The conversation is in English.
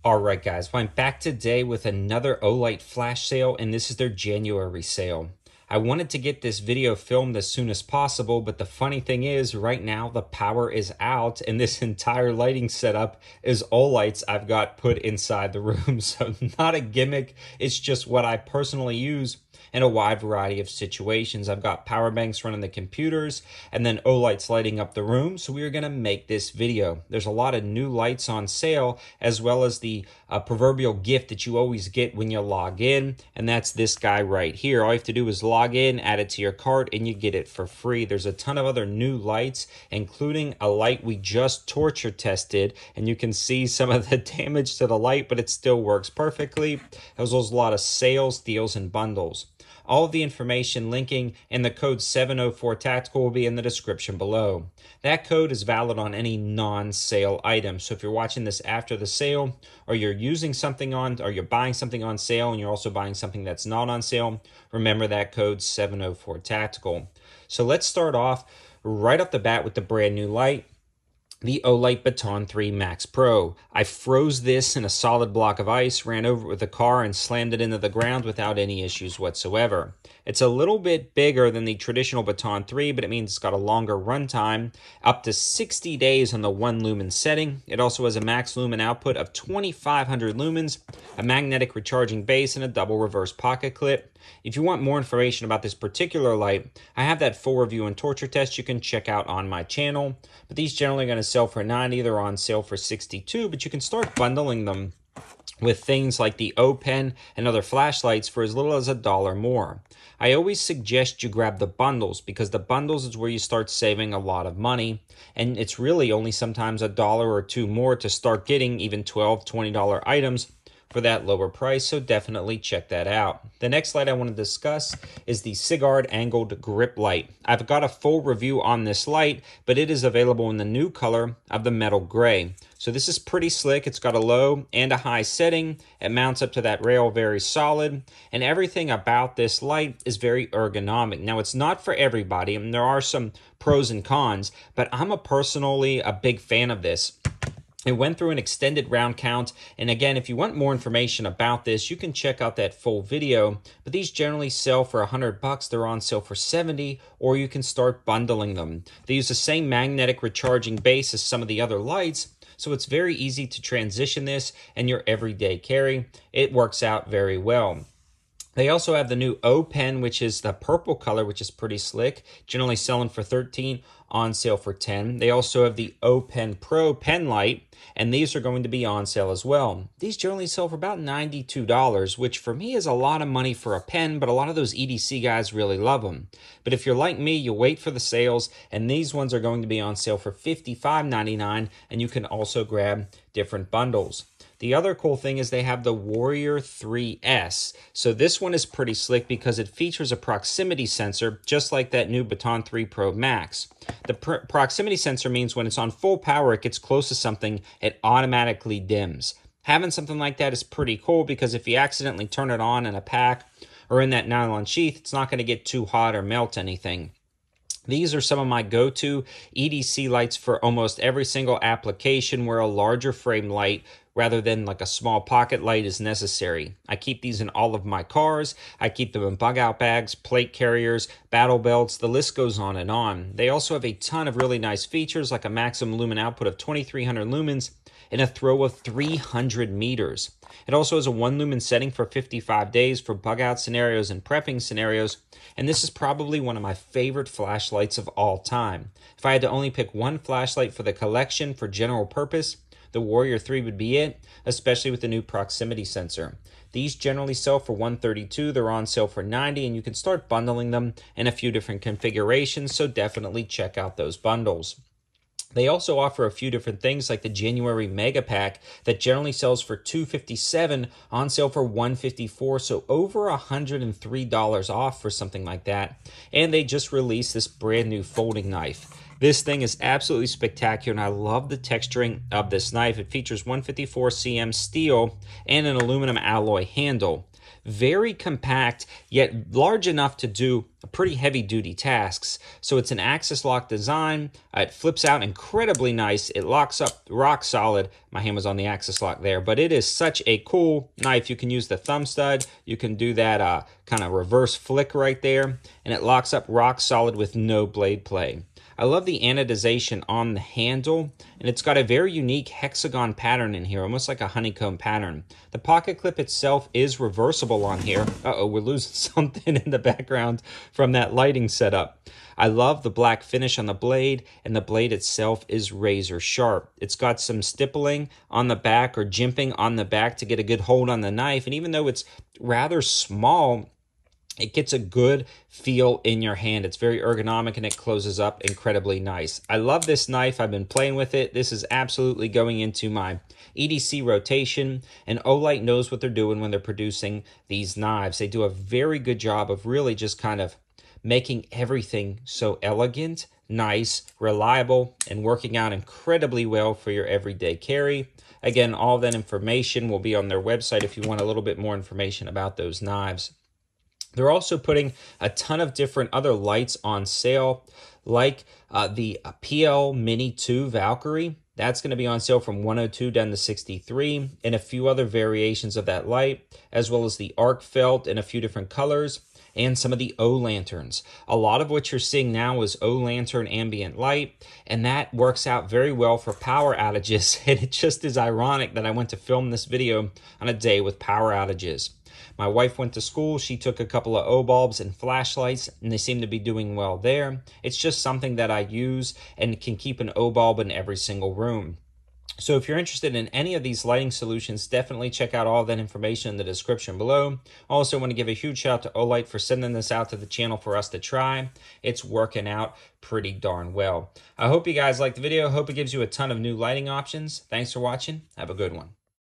Alright guys, well, I'm back today with another Olight flash sale, and this is their January sale. I wanted to get this video filmed as soon as possible, but the funny thing is right now the power is out and this entire lighting setup is Olights I've got put inside the room. So not a gimmick, it's just what I personally use in a wide variety of situations. I've got power banks running the computers and then Olights lighting up the room. So we are going to make this video. There's a lot of new lights on sale, as well as the proverbial gift that you always get when you log in. And that's this guy right here. All you have to do is log in, add it to your cart, and you get it for free. There's a ton of other new lights, including a light we just torture tested. And you can see some of the damage to the light, but it still works perfectly. There's a lot of sales, deals, and bundles. All of the information linking and the code 704TACTICAL will be in the description below. That code is valid on any non-sale item. So if you're watching this after the sale, or you're using something on, or you're buying something on sale and you're also buying something that's not on sale, remember that code 704TACTICAL. So let's start off right off the bat with the brand new light, the Olight Baton 3 Max Pro. I froze this in a solid block of ice, ran over it with a car, and slammed it into the ground without any issues whatsoever. It's a little bit bigger than the traditional Baton 3, but it means it's got a longer runtime, up to 60 days on the 1 lumen setting. It also has a max lumen output of 2,500 lumens, a magnetic recharging base, and a double reverse pocket clip. If you want more information about this particular light, I have that full review and torture test you can check out on my channel. But these generally are going to sell for $90. They're on sale for $62, but you can start bundling them with things like the O Pen and other flashlights for as little as $1 more. I always suggest you grab the bundles because the bundles is where you start saving a lot of money, and it's really only sometimes $1 or $2 more to start getting even $12, $20 items for that lower price, so definitely check that out. The next light I want to discuss is the Cigar angled grip light. I've got a full review on this light, but it is available in the new color of the metal gray. So this is pretty slick. It's got a low and a high setting. It mounts up to that rail very solid, and everything about this light is very ergonomic. Now, it's not for everybody, and there are some pros and cons, but I'm personally a big fan of this. It went through an extended round count, and again, if you want more information about this, you can check out that full video, but these generally sell for $100. They're on sale for $70, or you can start bundling them. They use the same magnetic recharging base as some of the other lights, so it's very easy to transition this in your everyday carry. It works out very well. They also have the new O Pen, which is the purple color, which is pretty slick, generally selling for $13, on sale for $10. They also have the O Pen Pro pen light, and these are going to be on sale as well. These generally sell for about $92, which for me is a lot of money for a pen, but a lot of those EDC guys really love them. But if you're like me, you wait for the sales, and these ones are going to be on sale for $55.99, and you can also grab different bundles. The other cool thing is they have the Warrior 3S. So this one is pretty slick because it features a proximity sensor, just like that new Baton 3 Pro Max. The proximity sensor means when it's on full power, it gets close to something, it automatically dims. Having something like that is pretty cool because if you accidentally turn it on in a pack or in that nylon sheath, it's not going to get too hot or melt anything. These are some of my go-to EDC lights for almost every single application where a larger frame light rather than like a small pocket light is necessary. I keep these in all of my cars. I keep them in bug-out bags, plate carriers, battle belts, the list goes on and on. They also have a ton of really nice features like a maximum lumen output of 2,300 lumens and a throw of 300 meters. It also has a 1 lumen setting for 55 days for bug-out scenarios and prepping scenarios, and this is probably one of my favorite flashlights of all time. If I had to only pick one flashlight for the collection for general purpose, the Warrior 3 would be it, especially with the new proximity sensor. These generally sell for $132. They're on sale for $90, and you can start bundling them in a few different configurations, so definitely check out those bundles. They also offer a few different things like the January Mega Pack that generally sells for $257, on sale for $154, so over $103 off for something like that. And they just released this brand new folding knife. This thing is absolutely spectacular, and I love the texturing of this knife. It features 154 cm steel and an aluminum alloy handle. Very compact, yet large enough to do pretty heavy-duty tasks. So it's an axis lock design. It flips out incredibly nice. It locks up rock solid. My hand was on the axis lock there, but it is such a cool knife. You can use the thumb stud. You can do that kind of reverse flick right there, and it locks up rock solid with no blade play. I love the anodization on the handle, and it's got a very unique hexagon pattern in here, almost like a honeycomb pattern. The pocket clip itself is reversible on here. Uh-oh, we're losing something in the background from that lighting setup. I love the black finish on the blade, and the blade itself is razor sharp. It's got some stippling on the back or jimping on the back to get a good hold on the knife, and even though it's rather small, it gets a good feel in your hand. It's very ergonomic and it closes up incredibly nice. I love this knife. I've been playing with it. This is absolutely going into my EDC rotation, and Olight knows what they're doing when they're producing these knives. They do a very good job of really just kind of making everything so elegant, nice, reliable, and working out incredibly well for your everyday carry. Again, all that information will be on their website if you want a little bit more information about those knives. They're also putting a ton of different other lights on sale, like the PL Mini 2 Valkyrie. That's going to be on sale from $102 down to $63, and a few other variations of that light, as well as the arc felt in a few different colors, and some of the O-lanterns. A lot of what you're seeing now is O-lantern ambient light, and that works out very well for power outages. And it just is ironic that I went to film this video on a day with power outages. My wife went to school. She took a couple of O-bulbs and flashlights, and they seem to be doing well there. It's just something that I use and can keep an O-bulb in every single room. So if you're interested in any of these lighting solutions, definitely check out all that information in the description below. I also want to give a huge shout out to Olight for sending this out to the channel for us to try. It's working out pretty darn well. I hope you guys liked the video. Hope it gives you a ton of new lighting options. Thanks for watching. Have a good one.